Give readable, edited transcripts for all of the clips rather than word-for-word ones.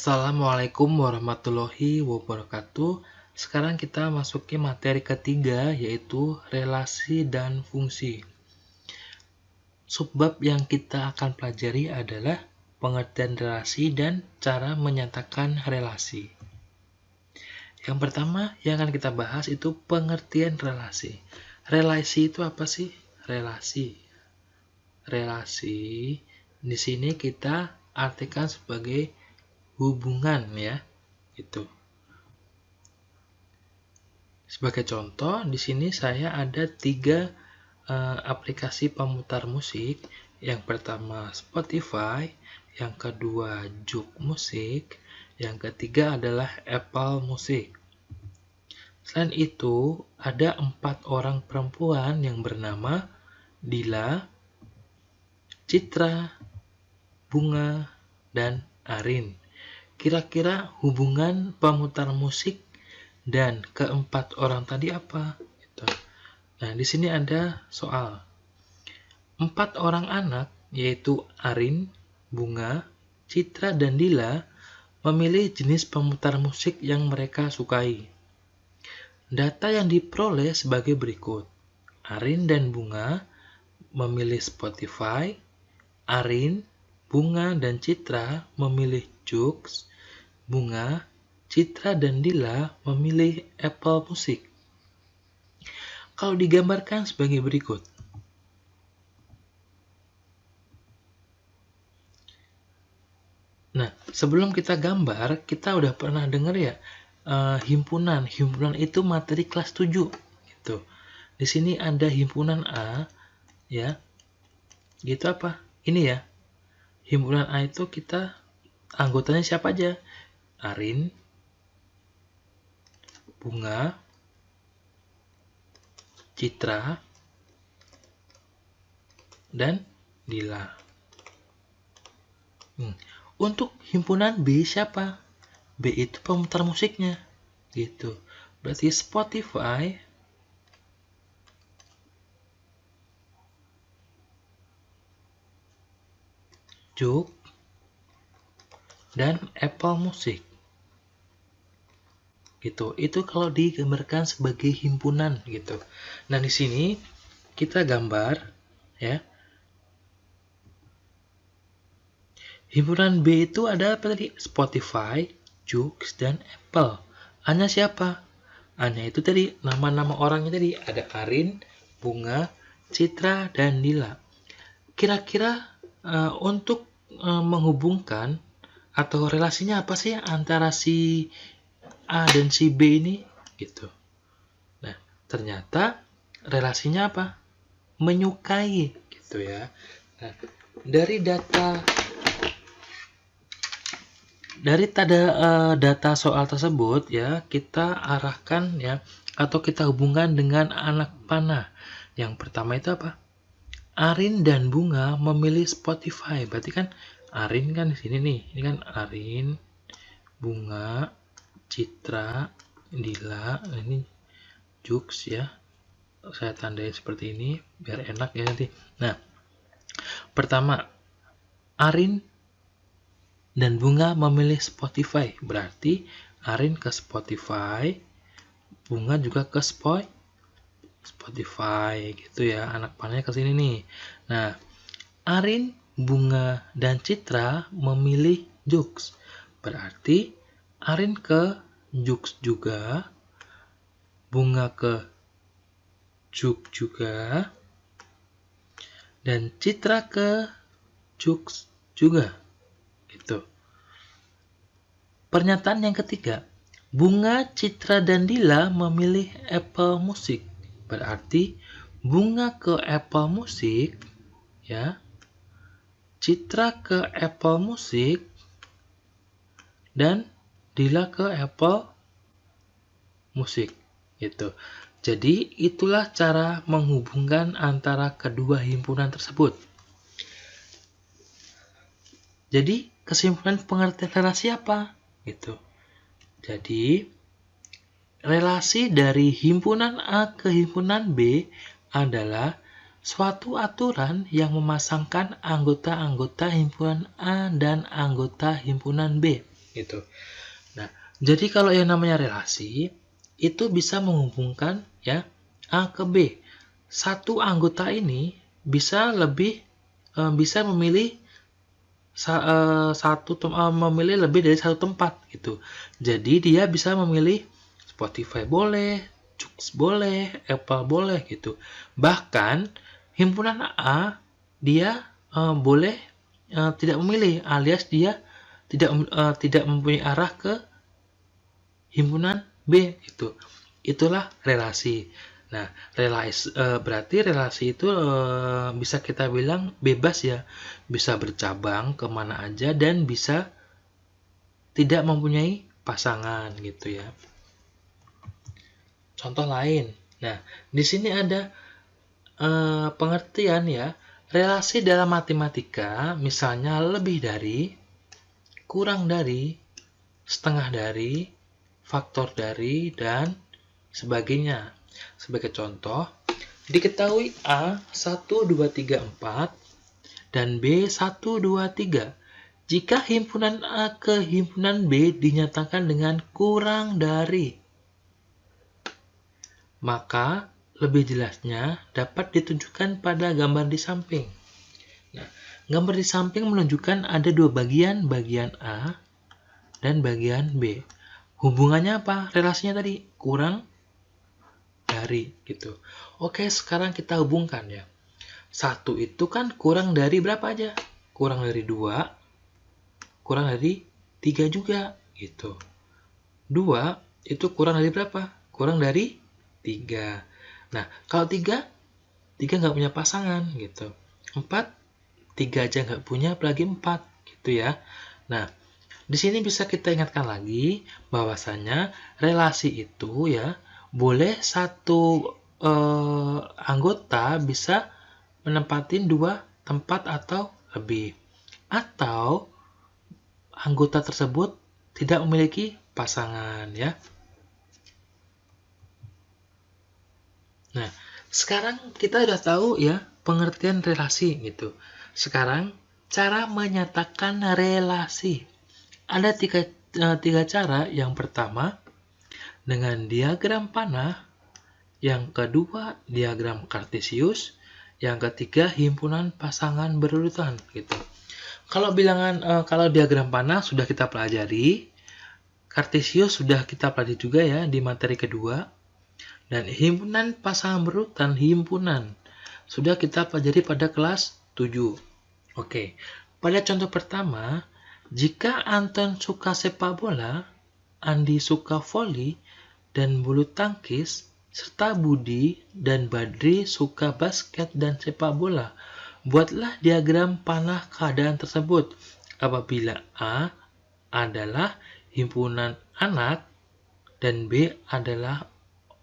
Assalamualaikum warahmatullahi wabarakatuh. Sekarang kita masuki materi ketiga, yaitu relasi dan fungsi. Subbab yang kita akan pelajari adalah pengertian relasi dan cara menyatakan relasi. Yang pertama yang akan kita bahas itu pengertian relasi. Relasi itu apa sih? Relasi di sini kita artikan sebagai hubungan, ya, gitu. Sebagai contoh, di sini saya ada 3 aplikasi pemutar musik. Yang pertama Spotify, yang kedua Juk Musik, yang ketiga adalah Apple Music. Selain itu, ada 4 orang perempuan yang bernama Dila, Citra, Bunga, dan Arin. Kira-kira hubungan pemutar musik dan keempat orang tadi apa? Gitu. Nah, di sini ada soal. 4 orang anak, yaitu Arin, Bunga, Citra, dan Dila, memilih jenis pemutar musik yang mereka sukai. Data yang diperoleh sebagai berikut. Arin dan Bunga memilih Spotify, Arin, Bunga, dan Citra memilih Joox, Bunga, Citra, dan Dila memilih Apple Music. Kalau digambarkan sebagai berikut. Nah, sebelum kita gambar, kita udah pernah dengar ya, himpunan. Himpunan itu materi kelas 7 gitu. Di sini ada himpunan A, ya. Gitu apa? Ini ya. Himpunan A itu kita anggotanya siapa aja? Arin, Bunga, Citra, dan Dila. Untuk himpunan B siapa? B itu pemutar musiknya, gitu. Berarti Spotify, Joox, dan Apple Music. Gitu. Itu kalau digambarkan sebagai himpunan, gitu. Nah, di sini kita gambar, ya. Himpunan B itu ada apa tadi? Spotify, Joox, dan Apple. A-nya siapa? A-nya itu tadi nama-nama orangnya tadi ada Arin, Bunga, Citra, dan Dila. Kira-kira untuk menghubungkan atau relasinya apa sih antara si A dan si B ini, gitu. Nah, ternyata relasinya apa? Menyukai, gitu ya. Nah, dari data data soal tersebut, ya, kita arahkan, ya, atau kita hubungkan dengan anak panah. Yang pertama itu apa? Arin dan Bunga memilih Spotify. Berarti kan Arin kan di sini nih. Ini kan Arin, Bunga, Citra, Dila, ini Joox, ya. Saya tandai seperti ini biar enak ya nanti. Nah, pertama Arin dan Bunga memilih Spotify. Berarti Arin ke Spotify, Bunga juga ke Spotify, gitu ya. Anak panahnya ke sini nih. Nah, Arin, Bunga, dan Citra memilih Joox. Berarti Arin ke Joox juga, Bunga ke Joox juga, dan Citra ke Joox juga. Gitu. Pernyataan yang ketiga, Bunga, Citra, dan Dila memilih Apple Music. Berarti Bunga ke Apple Music, ya. Citra ke Apple Music, dan Dila ke Apple Music, gitu. Jadi itulah cara menghubungkan antara kedua himpunan tersebut. Jadi kesimpulan pengertian relasi apa? Gitu. Jadi relasi dari himpunan A ke himpunan B adalah suatu aturan yang memasangkan anggota-anggota himpunan A dan anggota himpunan B. gitu. Nah, jadi kalau yang namanya relasi itu bisa menghubungkan ya A ke B. Satu anggota ini bisa memilih memilih lebih dari satu tempat gitu. Jadi dia bisa memilih Spotify boleh, Joox boleh, Apple boleh gitu. Bahkan himpunan A dia boleh tidak memilih, alias dia tidak mempunyai arah ke himpunan B gitu. Itulah relasi. Nah, berarti relasi itu bisa kita bilang bebas ya, bisa bercabang kemana aja dan bisa tidak mempunyai pasangan gitu ya. Contoh lain. Nah, di sini ada pengertian ya, relasi dalam matematika misalnya lebih dari, kurang dari, setengah dari, faktor dari, dan sebagainya. Sebagai contoh, diketahui A 1, 2, 3, 4 dan B 1, 2, 3 jika himpunan A ke himpunan B dinyatakan dengan kurang dari. Maka lebih jelasnya dapat ditunjukkan pada gambar di samping. Nah, gambar di samping menunjukkan ada dua bagian A dan bagian B. Hubungannya apa? Relasinya tadi kurang dari gitu. Oke, sekarang kita hubungkan ya. 1 itu kan kurang dari berapa aja? Kurang dari 2, kurang dari 3 juga gitu. 2 itu kurang dari berapa? Kurang dari 3. Nah, kalau 3 nggak punya pasangan gitu. 4, 3 aja nggak punya, apalagi 4 gitu ya. Nah, di sini bisa kita ingatkan lagi bahwasanya relasi itu ya boleh satu anggota bisa menempatin 2 tempat atau lebih, atau anggota tersebut tidak memiliki pasangan ya. Nah, sekarang kita udah tahu ya pengertian relasi gitu. Sekarang cara menyatakan relasi. Ada tiga cara. Yang pertama dengan diagram panah, yang kedua diagram kartesius, yang ketiga himpunan pasangan berurutan gitu. Kalau diagram panah sudah kita pelajari, kartesius sudah kita pelajari juga ya di materi kedua, dan himpunan pasangan berurutan sudah kita pelajari pada kelas 7. Oke, pada contoh pertama, jika Anton suka sepak bola, Andi suka voli dan bulu tangkis, serta Budi dan Badri suka basket dan sepak bola, buatlah diagram panah keadaan tersebut apabila A adalah himpunan anak dan B adalah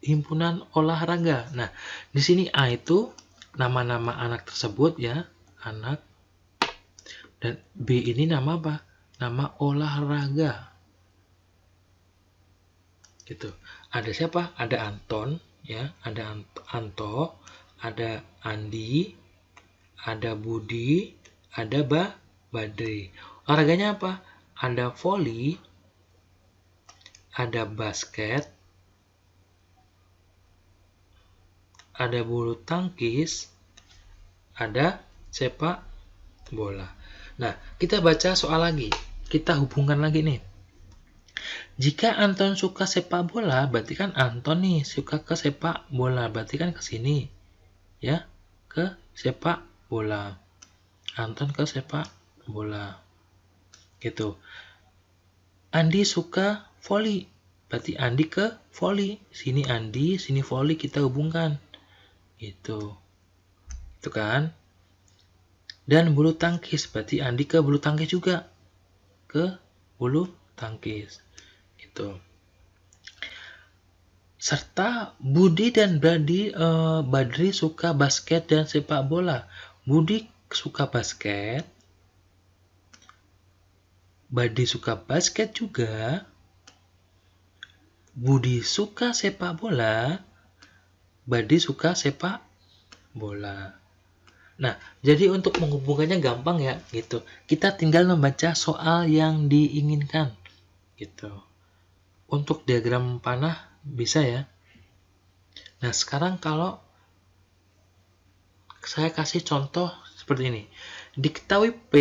himpunan olahraga. Nah, di sini A itu nama-nama anak tersebut ya, anak, dan B ini nama apa? Nama olahraga. Gitu. Ada siapa? Ada Anton ya, ada Anto, ada Andi, ada Budi, ada Badri. Olahraganya apa? Ada voli, ada basket, ada bulu tangkis, ada sepak bola. Nah, kita baca soal lagi. Kita hubungkan lagi nih. Jika Anton suka sepak bola, berarti kan Anton nih suka ke sepak bola, berarti kan ke sini. Ya, ke sepak bola. Anton ke sepak bola. Gitu. Andi suka voli, berarti Andi ke voli. Sini Andi, sini voli, kita hubungkan. Gitu. Itu kan? Dan bulu tangkis, berarti Andi ke bulu tangkis juga. Ke bulu tangkis. Gitu. Serta Budi dan Badri suka basket dan sepak bola. Budi suka basket, Badri suka basket juga, Budi suka sepak bola, Badri suka sepak bola. Nah, jadi untuk menghubungkannya gampang ya gitu. Kita tinggal membaca soal yang diinginkan. gitu. Untuk diagram panah bisa ya. Nah, sekarang kalau saya kasih contoh seperti ini. Diketahui P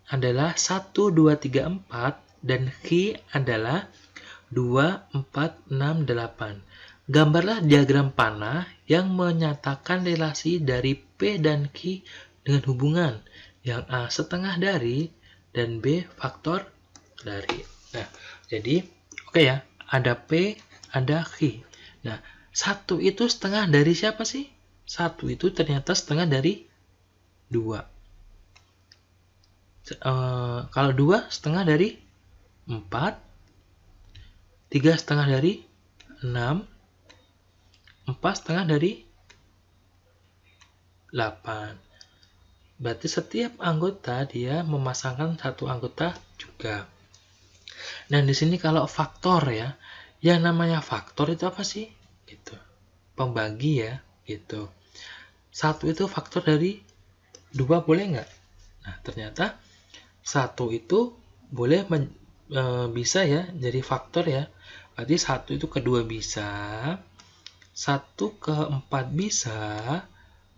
adalah 1, 2, 3, 4 dan Q adalah 2, 4, 6, 8. Gambarlah diagram panah yang menyatakan relasi dari P dan Q dengan hubungan yang A setengah dari dan B faktor dari. Nah, jadi oke ya, ada P, ada Q. Nah, 1 itu setengah dari siapa sih? 1 itu ternyata setengah dari 2. Kalau 2 setengah dari 4, 3 setengah dari 6, 4 setengah dari 8. Berarti setiap anggota dia memasangkan satu anggota juga. Nah, di sini kalau faktor ya, yang namanya faktor itu apa sih? Gitu. Pembagi ya, gitu. 1 itu faktor dari 2 boleh nggak? Nah, ternyata 1 itu boleh bisa ya jadi faktor ya. Berarti 1 itu ke 2 bisa, 1 ke 4 bisa,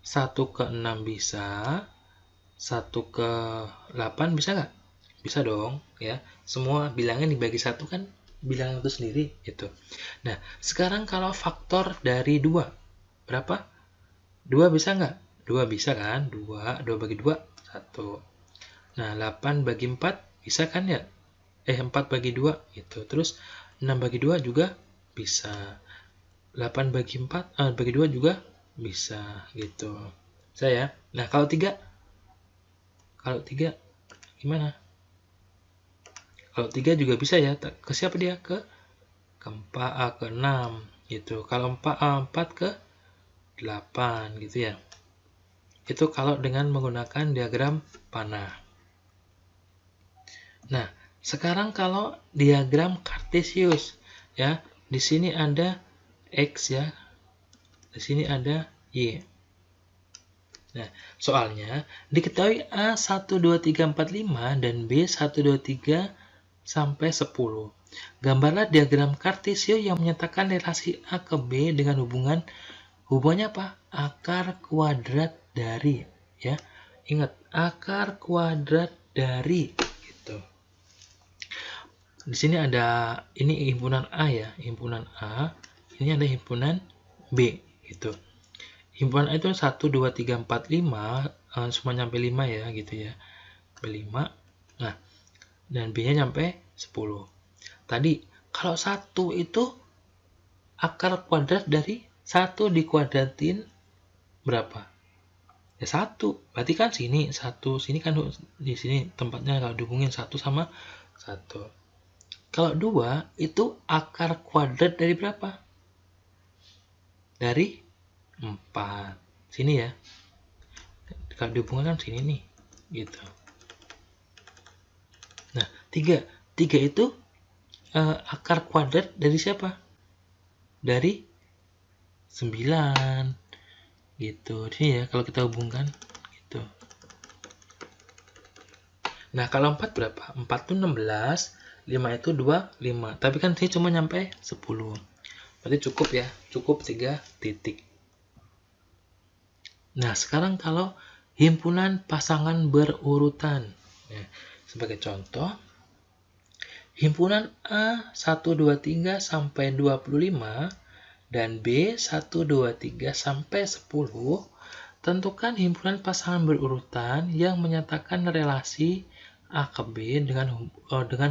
1 ke 6 bisa, 1 ke 8 bisa nggak? Bisa dong ya. Semua bilangan dibagi 1 kan bilangan itu sendiri gitu. Nah, sekarang kalau faktor dari 2 berapa? 2 bisa nggak? 2 bisa kan? 2 bagi 2 1. Nah, 8 bagi 4 bisa kan ya? 4 bagi 2 gitu. Terus 6 bagi 2 juga bisa. 8 bagi 4 bagi 2 juga bisa gitu. Saya. Nah, kalau 3 gimana? Kalau 3 juga bisa ya. Ke siapa dia? Ke 4 ke 6 gitu. Kalau 4 ke 8 gitu ya. Itu kalau dengan menggunakan diagram panah. Nah, sekarang kalau diagram kartesius ya, di sini ada X ya, di sini ada Y. Nah, soalnya diketahui A 1, 2, 3, 4, 5 dan B 1, 2, 3 sampai 10. Gambarlah diagram kartesius yang menyatakan relasi A ke B dengan hubungannya apa? Akar kuadrat dari ya. Ingat, akar kuadrat dari gitu. Di sini ada ini himpunan A ya, himpunan A. Ini ada himpunan B gitu. Himpunan A itu 1, 2, 3, 4, 5 semua nyampe 5 ya gitu ya. 5. Nah, dan B-nya nyampe 10. Tadi kalau 1 itu akar kuadrat dari 1 dikuadratin berapa? Ya 1. Berarti kan sini 1, sini kan di sini tempatnya kalau dihubungin 1 sama 1. Kalau 2 itu akar kuadrat dari berapa? Dari 4. Sini ya. Kalau dihubungkan kan sini nih. Gitu. Nah, 3. 3 itu akar kuadrat dari siapa? Dari 9. Gitu. Ini ya kalau kita hubungkan gitu. Nah, kalau 4 berapa? 4 itu 16, 5 itu 25. Tapi kan sini cuma nyampe 10. Berarti cukup ya. Cukup 3 titik. Nah, sekarang kalau himpunan pasangan berurutan. Nah, sebagai contoh, himpunan A 1, 2, 3 sampai 25 dan B 1, 2, 3 sampai 10, tentukan himpunan pasangan berurutan yang menyatakan relasi A ke B dengan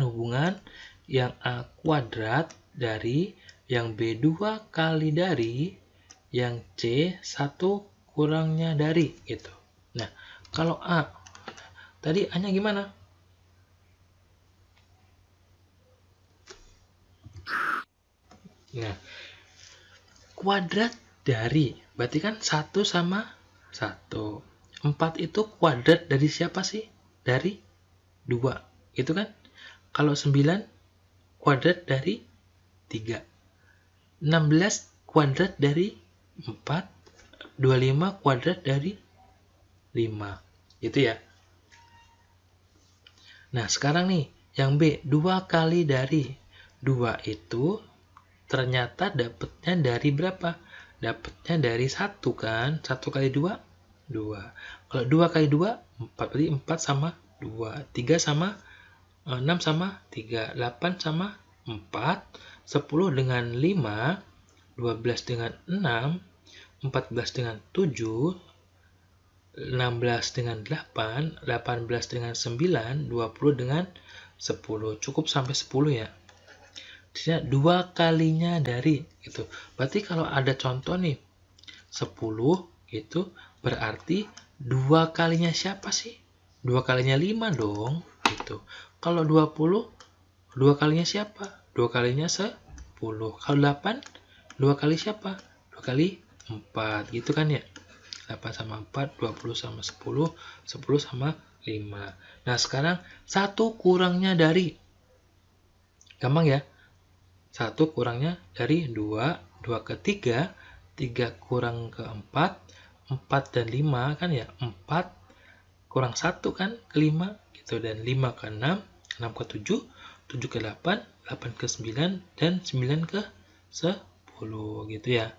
hubungan yang A kuadrat dari, yang B 2 kali dari, yang C 1 kurangnya dari gitu. Nah, kalau A tadi A-nya gimana? Nah, kuadrat dari berarti kan 1 sama 1. 4 itu kuadrat dari siapa sih? Dari 2. Itu kan? Kalau 9 kuadrat dari 3. 16 kuadrat dari 4. 25 kuadrat dari 5. Gitu ya. Nah, sekarang nih, Yang B, 2 kali dari. 2 itu ternyata dapatnya dari berapa? Dapatnya dari 1 kan? 1 kali 2, 2. Kalau 2 kali 2, 4. Berarti 4 sama 2. 3 sama 6 sama 3. 8 sama 4. 10 dengan 5. 12 dengan 6. 14 dengan 7. 16 dengan 8. 18 dengan 9. 20 dengan 10. Cukup sampai 10 ya. Jadi 2 kalinya dari gitu. Berarti kalau ada contoh nih 10 itu berarti 2 kalinya siapa sih? 2 kalinya 5 dong gitu. Kalau 20 2 kalinya siapa? 2 kalinya 10. Kalau 8 2 kali siapa? 2 kali 4 gitu kan ya. 8 sama 4, 20 sama 10, 10 sama 5. Nah sekarang 1 kurangnya dari. Gampang ya. 1 kurangnya dari 2, 2 ke 3, 3 kurang ke 4, 4 dan 5 kan ya, 4 kurang 1 kan ke 5 gitu, dan 5 ke 6, 6 ke 7, 7 ke 8, 8 ke 9, dan 9 ke 10 gitu ya.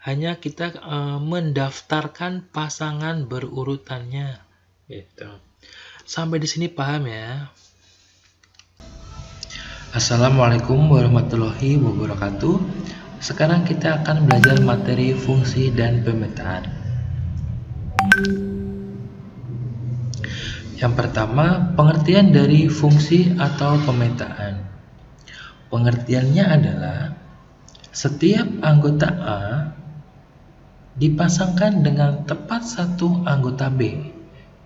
Hanya kita mendaftarkan pasangan berurutannya gitu. Sampai di sini paham ya? Assalamualaikum warahmatullahi wabarakatuh. Sekarang kita akan belajar materi fungsi dan pemetaan. Yang pertama, pengertian dari fungsi atau pemetaan. Pengertiannya adalah setiap anggota A dipasangkan dengan tepat satu anggota B,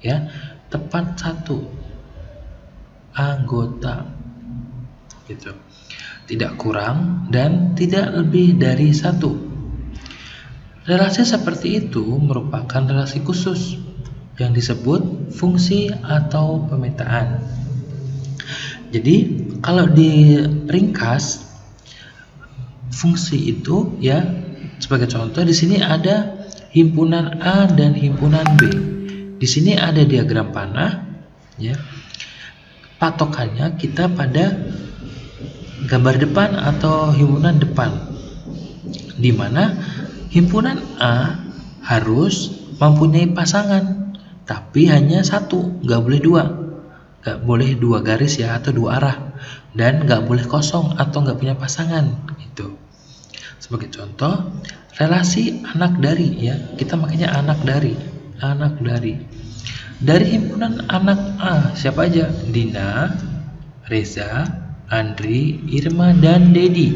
ya, tepat satu anggota gitu, tidak kurang dan tidak lebih dari satu. Relasi seperti itu merupakan relasi khusus yang disebut fungsi atau pemetaan. Jadi kalau diringkas, fungsi itu ya, sebagai contoh di sini ada himpunan A dan himpunan B. Di sini ada diagram panah ya. Patokannya kita pada gambar depan atau himpunan depan, di mana himpunan A harus mempunyai pasangan, tapi hanya satu, nggak boleh dua, nggak boleh dua garis ya, atau dua arah, dan nggak boleh kosong atau nggak punya pasangan gitu. Sebagai contoh, relasi anak dari ya, kita makanya anak dari. Dari himpunan anak A siapa aja? Dina, Reza, Andri, Irma, dan Dedi.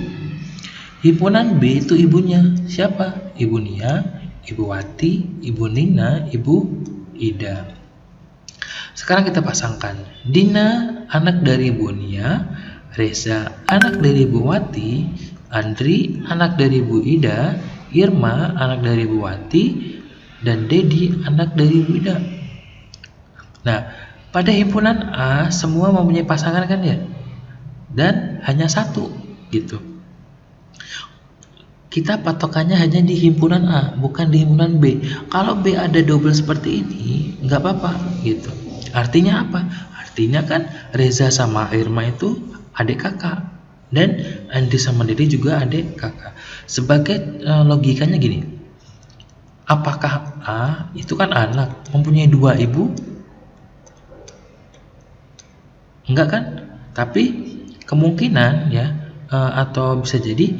Himpunan B itu ibunya siapa? Ibu Nia, Ibu Wati, Ibu Nina, Ibu Ida. Sekarang kita pasangkan. Dina anak dari Ibu Nia, Reza anak dari Ibu Wati, Andri anak dari Ibu Ida, Irma anak dari Ibu Wati, dan Dedi anak dari Ibu Ida. Nah, pada himpunan A semua mempunyai pasangan kan ya? Dan hanya satu gitu. Kita patokannya hanya di himpunan A, bukan di himpunan B. Kalau B ada double seperti ini, nggak apa-apa gitu. Artinya apa? Artinya kan Reza sama Irma itu adik kakak, dan Andi sama Dedi juga adik kakak. Sebagai logikanya gini, apakah A itu kan anak mempunyai dua ibu? Enggak kan? Tapi kemungkinan ya, atau bisa jadi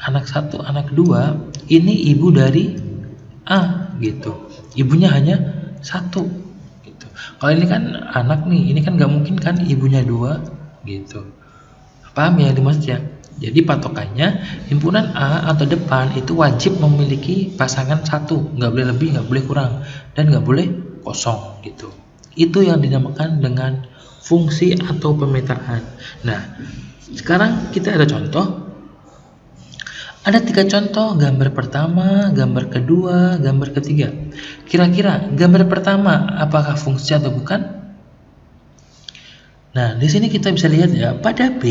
anak satu, anak dua ini ibu dari A gitu, ibunya hanya satu gitu. Kalau ini kan anak nih, ini kan nggak mungkin kan ibunya dua gitu. Paham ya dimaksud ya? Jadi patokannya himpunan A atau depan itu wajib memiliki pasangan satu, nggak boleh lebih, nggak boleh kurang, dan nggak boleh kosong gitu. Itu yang dinamakan dengan fungsi atau pemetaan. Nah, sekarang kita ada contoh. Ada 3 contoh, gambar pertama, gambar kedua, gambar ketiga. Kira-kira gambar pertama apakah fungsi atau bukan? Nah, di sini kita bisa lihat ya, pada B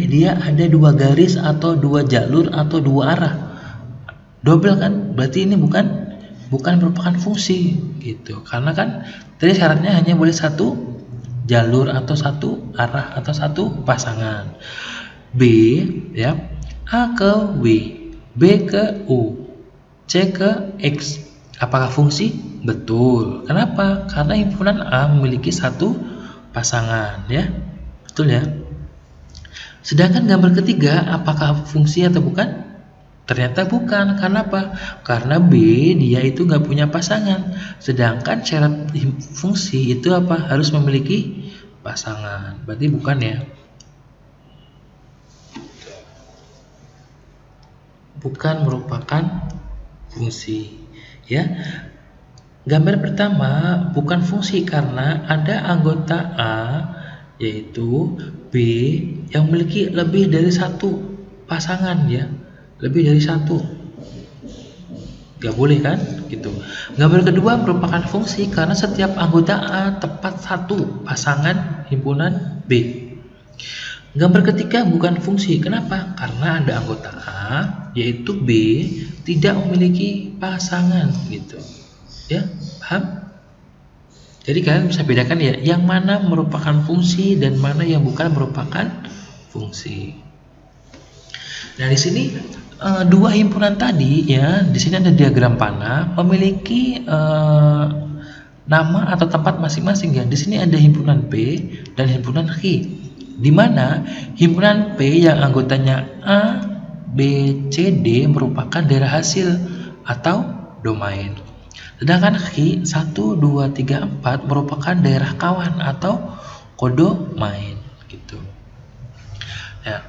dia ada 2 garis atau 2 jalur atau 2 arah. Double kan? Berarti ini bukan merupakan fungsi gitu. Karena kan tadi syaratnya hanya boleh satu jalur atau satu arah atau satu pasangan. B ya, A ke W, B ke U, C ke X. Apakah fungsi? Betul. Kenapa? Karena himpunan A memiliki satu pasangan ya. Betul ya. Sedangkan gambar ketiga, apakah fungsi atau bukan? Ternyata bukan. Karena apa? Karena B dia itu nggak punya pasangan. Sedangkan syarat fungsi itu apa? Harus memiliki pasangan. Berarti bukan ya. Bukan merupakan fungsi ya. Gambar pertama bukan fungsi karena ada anggota A yaitu B yang memiliki lebih dari satu pasangan ya, lebih dari satu, gak boleh kan gitu. Gambar kedua merupakan fungsi karena setiap anggota A tepat satu pasangan himpunan B. Gambar ketiga bukan fungsi. Kenapa? Karena ada anggota A yaitu B tidak memiliki pasangan gitu. Ya, paham? Jadi kalian bisa bedakan ya, yang mana merupakan fungsi dan mana yang bukan merupakan fungsi. Nah, di sini dua himpunan tadi ya, di sini ada diagram panah memiliki nama atau tempat masing-masing ya. Di sini ada himpunan P dan himpunan Q. Di mana himpunan P yang anggotanya A, B, C, D merupakan daerah hasil atau domain. Sedangkan Q 1, 2, 3, 4 merupakan daerah kawan atau kodomain gitu. Ya,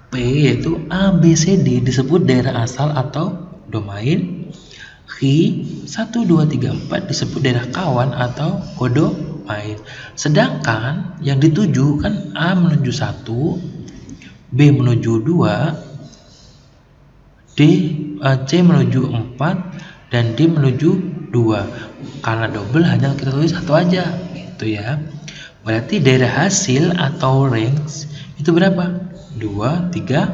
P yaitu A, B, C, D disebut daerah asal atau domain. Q 1, 2, 3, 4 disebut daerah kawan atau kodomain. Sedangkan yang dituju kan A menuju 1, B menuju 2, C menuju 4 dan D menuju 2. Karena double hanya kita tulis satu aja gitu ya. Berarti daerah hasil atau range itu berapa? 2, 3,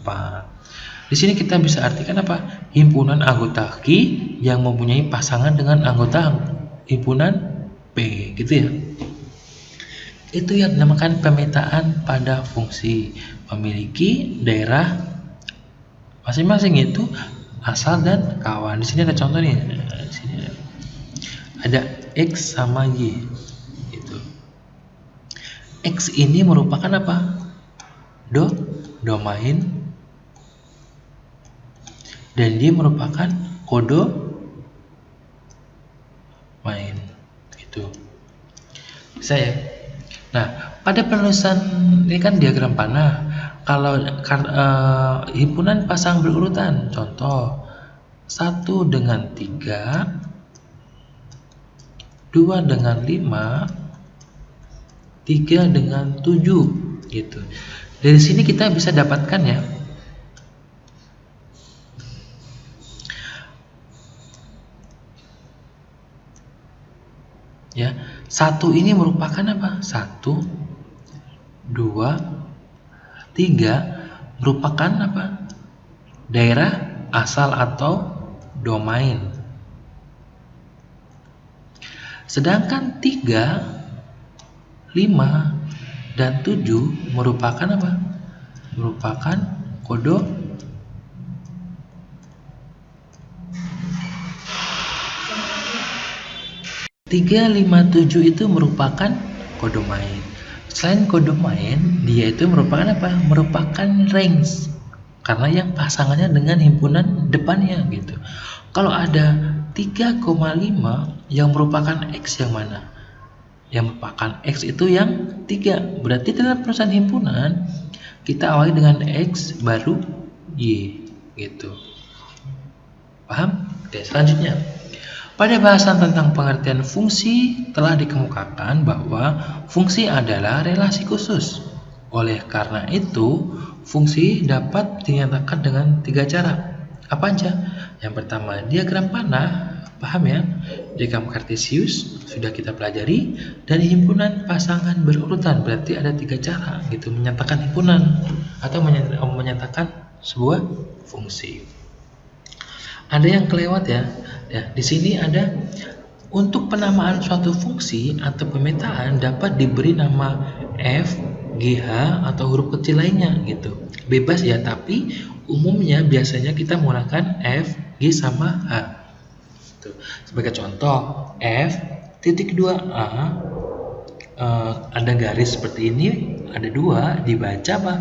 4. Di sini kita bisa artikan apa? Himpunan anggota Q yang mempunyai pasangan dengan anggota himpunan P gitu ya. Itu yang dinamakan pemetaan pada fungsi, memiliki daerah masing-masing itu asal dan kawan. Di sini ada contoh nih. Di sini ada X sama Y gitu. X ini merupakan apa? Domain dan dia merupakan kodomain gitu. Bisa ya? Nah, pada penulisan ini kan diagram panah. Kalau himpunan pasang berurutan, contoh 1 dengan 3, 2 dengan 5, 3 dengan 7 gitu. Dari sini kita bisa dapatkan ya, 1 ini merupakan apa? 1, 2, 3 merupakan apa? Daerah asal atau domain. Sedangkan 3, 5 dan 7 merupakan apa? Merupakan kodomain. 3, 5, 7 itu merupakan kodomain. Selain kodomain, dia itu merupakan apa? Merupakan range. Karena yang pasangannya dengan himpunan depannya gitu. Kalau ada 3,5 yang merupakan X yang mana? Yang merupakan X itu yang 3. Berarti dalam perusahaan himpunan kita awali dengan X baru Y gitu. Paham? Oke, selanjutnya. Pada bahasan tentang pengertian fungsi telah dikemukakan bahwa fungsi adalah relasi khusus. Oleh karena itu, fungsi dapat dinyatakan dengan 3 cara. Apa aja? Yang pertama, diagram panah. Paham ya? Diagram kartesius sudah kita pelajari. Dan himpunan pasangan berurutan. Berarti ada 3 cara gitu menyatakan himpunan atau menyatakan sebuah fungsi. Ada yang kelewat ya. Ya, di sini ada Untuk penamaan suatu fungsi atau pemetaan dapat diberi nama f, gh, atau huruf kecil lainnya gitu. Bebas ya, tapi umumnya biasanya kita menggunakan f, g, sama h. Tuh. Sebagai contoh, f titik 2a ada garis seperti ini, ada 2, dibaca apa?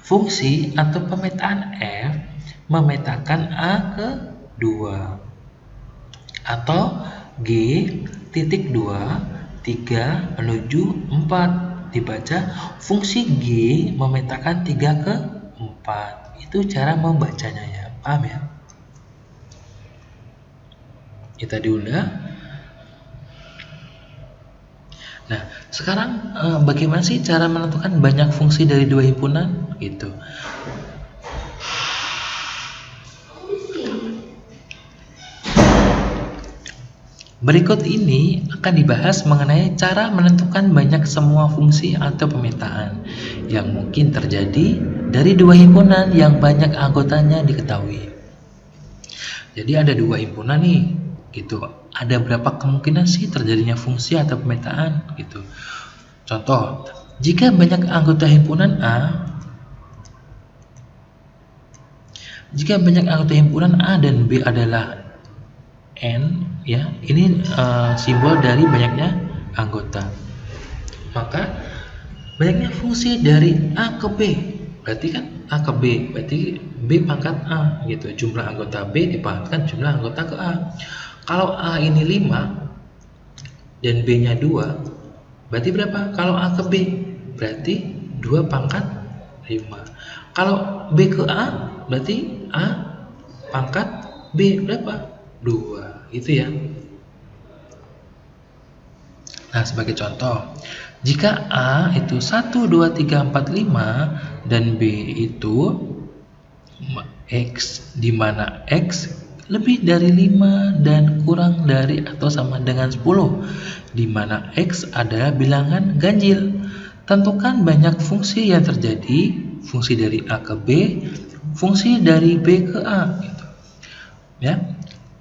Fungsi atau pemetaan f memetakan a ke 2. Atau G titik 2 3 menuju 4, dibaca fungsi G memetakan 3 ke 4. Itu cara membacanya ya, paham ya? Kita diulang. Nah, sekarang bagaimana sih cara menentukan banyak fungsi dari dua himpunan gitu? Berikut ini akan dibahas mengenai cara menentukan banyak semua fungsi atau pemetaan yang mungkin terjadi dari dua himpunan yang banyak anggotanya diketahui. Jadi ada dua himpunan nih, gitu. Ada berapa kemungkinan sih terjadinya fungsi atau pemetaan, gitu. Contoh, jika banyak anggota himpunan A, dan B adalah N, ya, ini simbol dari banyaknya anggota. Maka banyaknya fungsi dari A ke B, berarti kan A ke B, berarti B pangkat A gitu. Jumlah anggota B dipangkatkan jumlah anggota ke A. Kalau A ini 5 dan B-nya 2, berarti berapa? Kalau A ke B, berarti 2 pangkat 5. Kalau B ke A, berarti A pangkat B berapa? 2, gitu ya. Nah, sebagai contoh, jika A itu 1, 2, 3, 4, 5 dan B itu X, di mana X lebih dari 5 dan kurang dari atau sama dengan 10, di mana X adalah bilangan ganjil. Tentukan banyak fungsi yang terjadi, fungsi dari A ke B, fungsi dari B ke A gitu. Ya.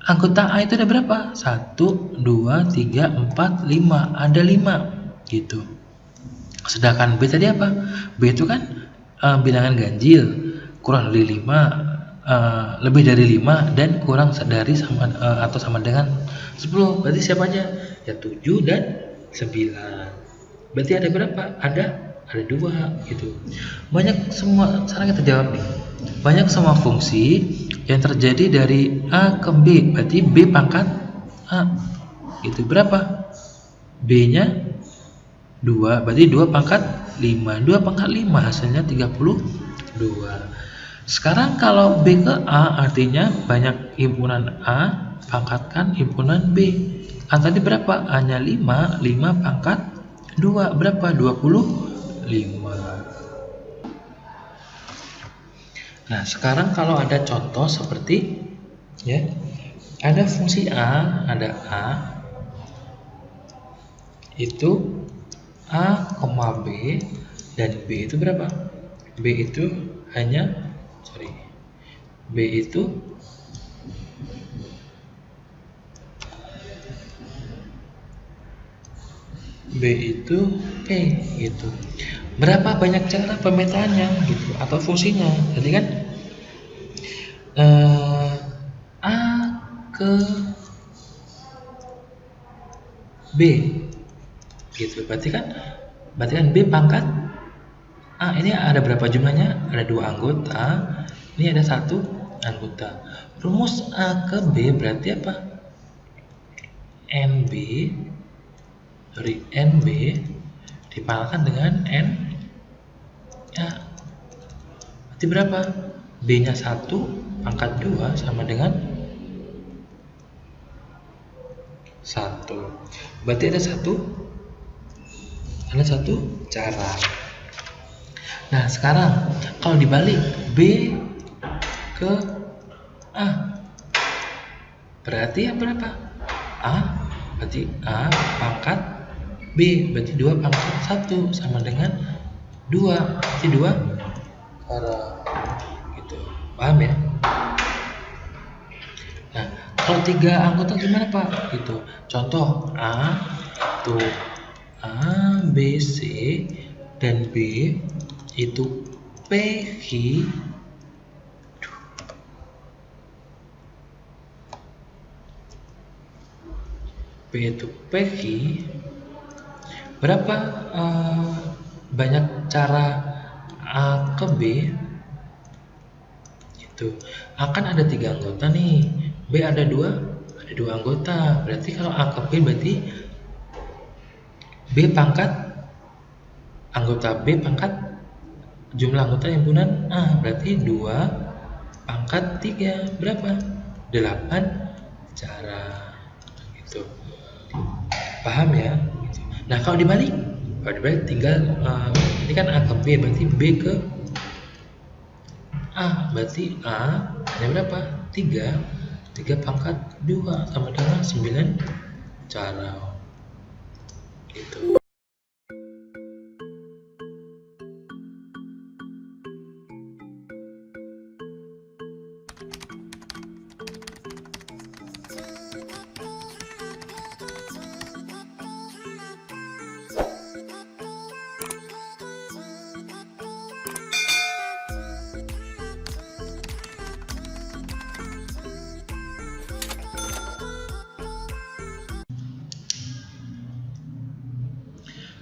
Anggota A itu ada berapa? 1, 2, 3, 4, 5. Ada 5 gitu. Sedangkan B tadi apa? B itu kan bilangan ganjil, kurang dari 5, lebih dari 5 dan kurang dari sama atau sama dengan 10. Berarti siapa aja? Ya 7 dan 9. Berarti ada berapa? Ada 2 gitu. Banyak semua, sekarang kita jawab nih. Banyak semua fungsi yang terjadi dari A ke B, berarti B pangkat A. Itu berapa? B-nya 2, berarti 2 pangkat 5. 2 pangkat 5 hasilnya 32. Sekarang kalau B ke A artinya banyak himpunan A pangkatkan himpunan B. A tadi berapa? A-nya 5, 5 pangkat 2 berapa? 25. Nah, sekarang kalau ada contoh seperti ya, ada fungsi A, ada A itu A, B dan B itu berapa? B itu P gitu. Berapa banyak cara pemetaannya gitu atau fungsinya? Jadi kan A ke B gitu. Berarti kan B pangkat A. Ini ada berapa jumlahnya? Ada 2 anggota. Ini ada 1 anggota. Rumus A ke B berarti apa? NB dipangkatkan dengan N ya. Berarti berapa? B-nya 1 pangkat 2 sama dengan 1. Berarti ada satu cara. Nah, sekarang kalau dibalik B ke A, berarti berapa? A, berarti A pangkat B, berarti 2 pangkat 1 sama dengan 2, berarti 2 cara gitu. Paham ya? Nah, Kalau 3 anggota gimana Pak? Gitu. Contoh A itu A, B, C, dan B itu P, Q, P itu P, Q. Berapa banyak cara A ke B? Itu akan ada 3 anggota nih, B ada 2 anggota. Berarti kalau A ke B berarti B pangkat anggota B pangkat jumlah anggota himpunan A, berarti 2 pangkat 3 berapa? 8 cara. Gitu. Paham ya? Gitu. Nah kalau dibalik tinggal ini kan A ke B, berarti B ke A, berarti A ada berapa? 3 pangkat 2 sama dengan 9 cara. Gitu.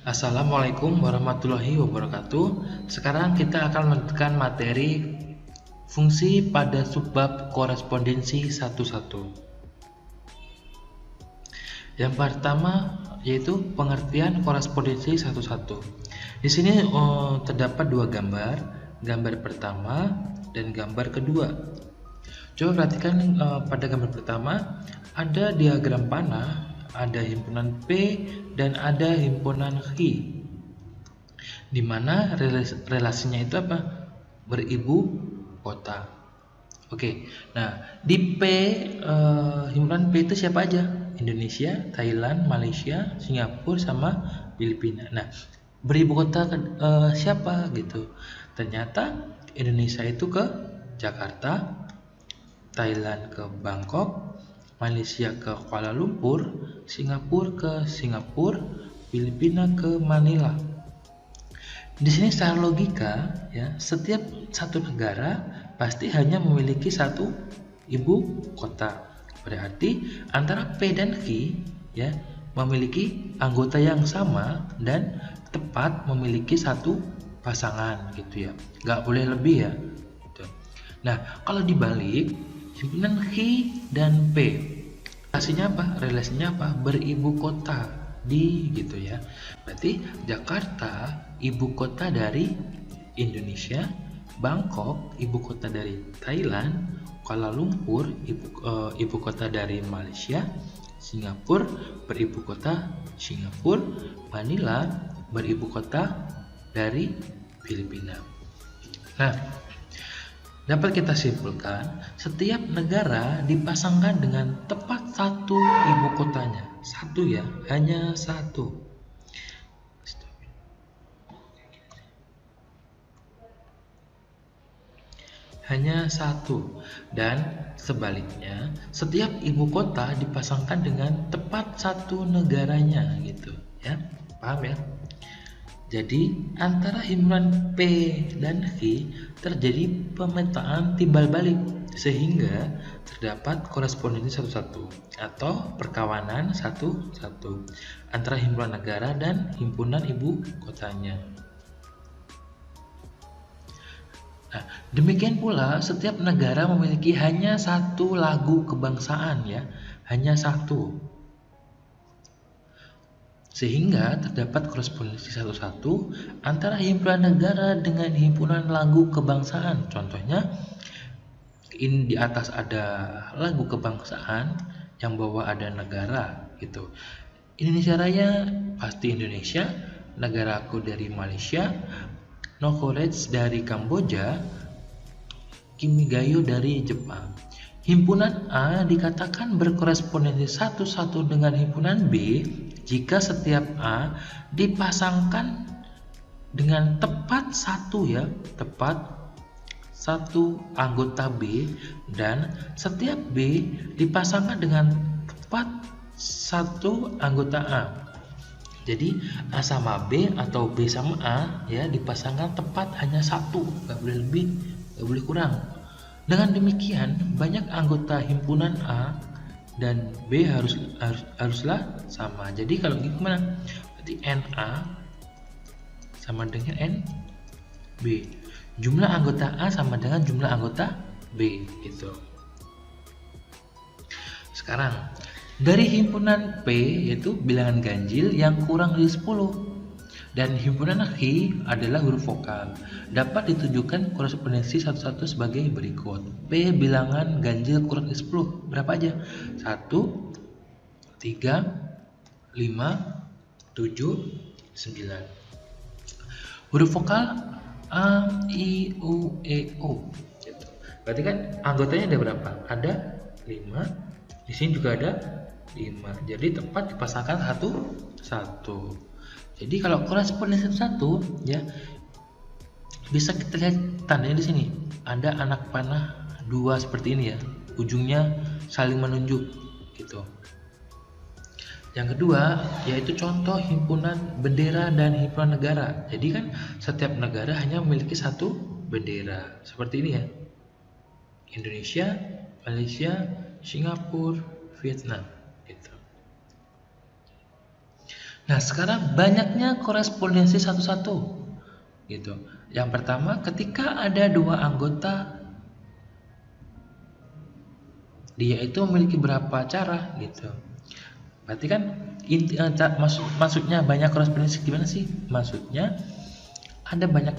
Assalamualaikum warahmatullahi wabarakatuh. Sekarang kita akan melanjutkan materi fungsi pada subbab korespondensi 1-1. Yang pertama yaitu pengertian korespondensi 1-1. Di sini terdapat 2 gambar, gambar pertama dan gambar kedua. Coba perhatikan pada gambar pertama ada diagram panah, ada himpunan P dan ada himpunan Q, di mana relasinya itu apa? Beribu kota. Oke, nah di P himpunan P itu siapa aja? Indonesia, Thailand, Malaysia, Singapura, sama Filipina. Nah, beribu kota siapa gitu? Ternyata Indonesia itu ke Jakarta, Thailand ke Bangkok, Malaysia ke Kuala Lumpur, Singapura ke Singapura, Filipina ke Manila. Di sini secara logika ya, setiap satu negara pasti hanya memiliki satu ibu kota. Berarti antara P dan Q ya memiliki anggota yang sama dan tepat memiliki satu pasangan gitu ya. Nggak boleh lebih ya. Gitu. Nah, kalau dibalik himpunan Q dan P relasinya apa? Beribu kota di gitu ya. Berarti Jakarta ibu kota dari Indonesia, Bangkok ibu kota dari Thailand, Kuala Lumpur ibu kota dari Malaysia, Singapura beribu kota Singapura, Manila beribu kota dari Filipina. Nah, dapat kita simpulkan, setiap negara dipasangkan dengan tepat satu ibu kotanya. Satu ya, hanya satu. Hanya satu. Dan sebaliknya, setiap ibu kota dipasangkan dengan tepat satu negaranya gitu ya. Paham ya? Jadi antara himpunan P dan Q terjadi pemetaan timbal balik sehingga terdapat korespondensi 1-1 atau perkawanan 1-1 antara himpunan negara dan himpunan ibu kotanya. Nah, demikian pula setiap negara memiliki hanya satu lagu kebangsaan ya, hanya satu. Sehingga terdapat korespondensi 1-1 antara himpunan negara dengan himpunan lagu kebangsaan. Contohnya, ini di atas ada lagu kebangsaan, yang bawah ada negara gitu. Indonesia Raya pasti Indonesia, negaraku dari Malaysia, No Courage dari Kamboja, Kimigayo dari Jepang. Himpunan A dikatakan berkorespondensi 1-1 dengan himpunan B jika setiap A dipasangkan dengan tepat satu ya, tepat satu anggota B dan setiap B dipasangkan dengan tepat satu anggota A. Jadi A sama B atau B sama A ya dipasangkan tepat hanya satu, nggak boleh lebih, nggak boleh kurang. Dengan demikian banyak anggota himpunan A dan B haruslah sama. Jadi kalau gitu gimana? Berarti NA sama dengan NB. Jumlah anggota A sama dengan jumlah anggota B gitu. Sekarang dari himpunan P yaitu bilangan ganjil yang kurang dari 10 dan himpunan Q adalah huruf vokal. Dapat ditunjukkan korespondensi satu-satu sebagai berikut. P bilangan ganjil kurang dari 10 berapa aja? 1, 3, 5, 7, 9. Huruf vokal A, I, U, E, O. Gitu. Berarti kan anggotanya ada berapa? Ada 5. Di sini juga ada 5. Jadi tepat dipasangkan satu. Jadi kalau korespondensi satu ya bisa kita lihat tandanya di sini. Ada anak panah 2 seperti ini ya. Ujungnya saling menunjuk gitu. Yang kedua yaitu contoh himpunan bendera dan himpunan negara. Jadi kan setiap negara hanya memiliki satu bendera. Seperti ini ya. Indonesia, Malaysia, Singapura, Vietnam gitu. Nah, sekarang banyaknya korespondensi satu-satu gitu. Yang pertama, ketika ada dua anggota dia itu memiliki berapa cara gitu. Berarti kan maksudnya banyak korespondensi gimana sih? Maksudnya ada banyak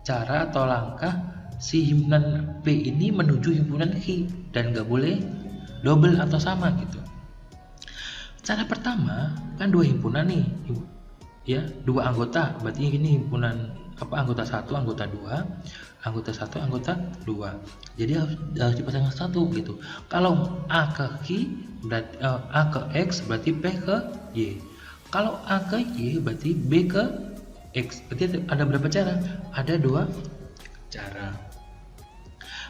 cara atau langkah si himpunan P ini menuju himpunan Q dan nggak boleh double atau sama gitu. Cara pertama kan dua himpunan nih, ya dua anggota. Berarti ini himpunan anggota 1, anggota 2, anggota 1, anggota 2. Jadi harus dipasangkan satu gitu. Kalau A ke Q berarti A ke X berarti P ke Y. Kalau A ke Y berarti B ke X. Berarti ada berapa cara? Ada 2 cara.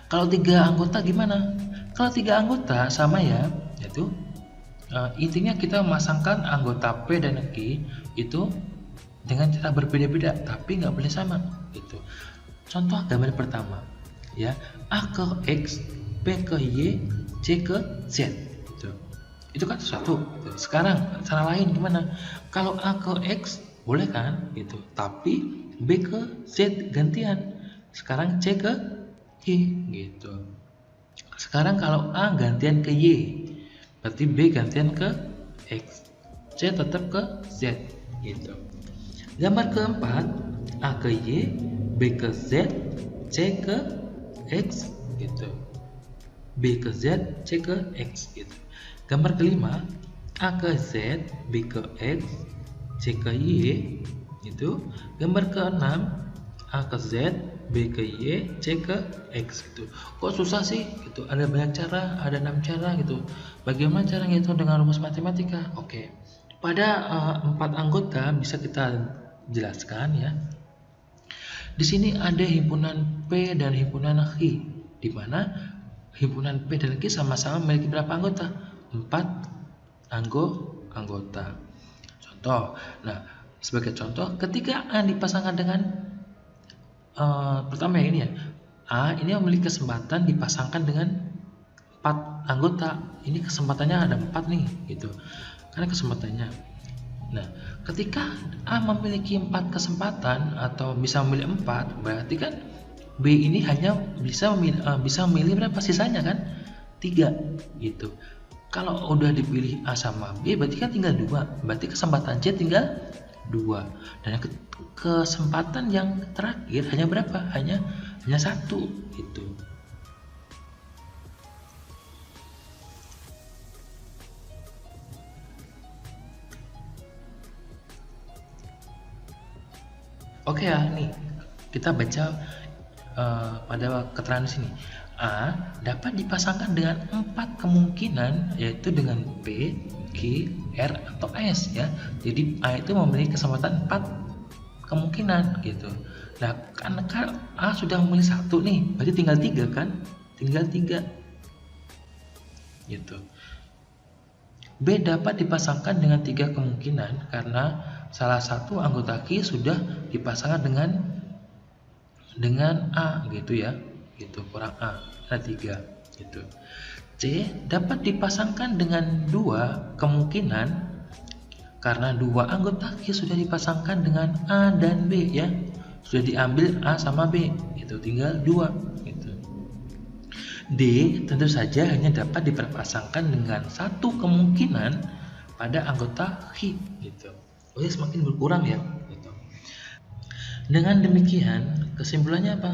Kalau 3 anggota gimana? Kalau 3 anggota sama ya, yaitu intinya kita memasangkan anggota P dan Q itu dengan cara berbeda-beda, tapi nggak boleh sama gitu. Contoh gambar pertama, ya A ke X, P ke Y, C ke Z. Gitu. Itu kan satu. Gitu. Sekarang cara lain gimana? Kalau A ke X boleh kan, gitu. Tapi B ke Z gantian. Sekarang C ke Y, gitu. Sekarang kalau A gantian ke Y, berarti B gantian ke X, C tetap ke Z gitu. Gambar keempat, A ke Y, B ke Z, C ke X gitu. B ke Z, C ke X gitu. Gambar kelima, A ke Z, B ke X, C ke Y gitu. Gambar keenam, A ke Z, B ke Y, C ke X gitu. Kok susah sih gitu? Ada banyak cara, ada 6 cara gitu. Bagaimana cara ngitung dengan rumus matematika? Oke. Pada 4 anggota bisa kita jelaskan ya. Di sini ada himpunan P dan himpunan Q, di mana himpunan P dan Q sama-sama memiliki berapa anggota? 4 anggota. Contoh. Nah, sebagai contoh, ketika A dipasangkan dengan pertama yang ini ya, A ini memiliki kesempatan dipasangkan dengan 4 anggota. Ini kesempatannya ada 4 nih gitu. Karena kesempatannya. Nah, ketika A memiliki 4 kesempatan atau bisa memilih 4, berarti kan B ini hanya bisa memilih berapa sisanya kan? 3 gitu. Kalau udah dipilih A sama B berarti kan tinggal 2. Berarti kesempatan C tinggal 2. Dan kesempatan yang terakhir hanya berapa? Hanya 1 gitu. Oke ya, nih kita baca pada keterangan di sini. A dapat dipasangkan dengan 4 kemungkinan, yaitu dengan P, Q, R atau S ya. Jadi A itu memiliki kesempatan 4 kemungkinan gitu. Nah, kan A sudah memilih 1 nih, berarti tinggal 3 kan? Tinggal 3. Gitu. B dapat dipasangkan dengan 3 kemungkinan karena salah satu anggota Q sudah dipasangkan dengan A gitu ya. Gitu, kurang A. Ada 3 gitu. C dapat dipasangkan dengan 2 kemungkinan karena 2 anggota Q sudah dipasangkan dengan A dan B ya. Sudah diambil A sama B, itu tinggal 2 gitu. D tentu saja hanya dapat diperpasangkan dengan 1 kemungkinan pada anggota Q gitu. Oke, semakin berkurang ya gitu. Dengan demikian, kesimpulannya apa?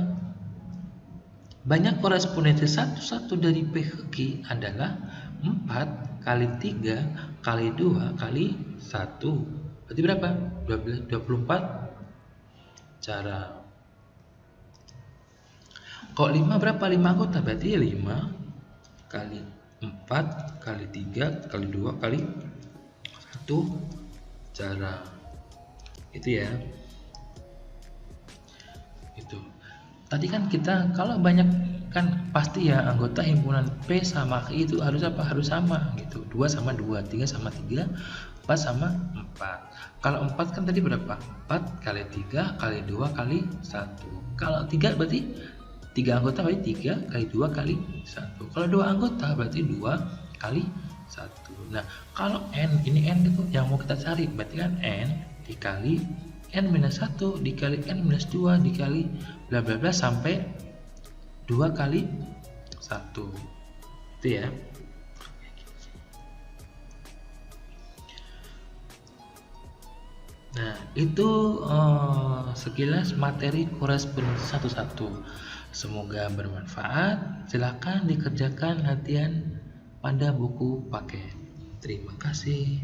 Banyak korespondensi 1 dari P ke Q adalah 4 kali 3 kali 2 kali 1. Berarti berapa? 24 cara. Kok 5 berapa? 5 anggota, berarti 5 kali 4 kali 3 kali 2 kali 1 cara. Itu ya. Itu. Tadi kan kita kalau banyak kan pasti ya anggota himpunan P sama Q itu harus apa? Harus sama gitu. 2 sama 2, 3 sama 3, 4 sama 4. Kalau 4 kan tadi berapa? 4 kali 3 kali 2 kali 1. Kalau 3 berarti 3 anggota berarti 3 kali 2 kali 1. Kalau 2 anggota berarti 2 kali 1. Nah, kalau N, ini N itu yang mau kita cari. Berarti kan N dikali N minus 1 dikali N minus 2 dikali bla bla bla sampai 2 kali 1. Itu ya. Nah, itu sekilas materi korespondensi 1-1. Semoga bermanfaat. Silakan dikerjakan latihan pada buku paket. Terima kasih.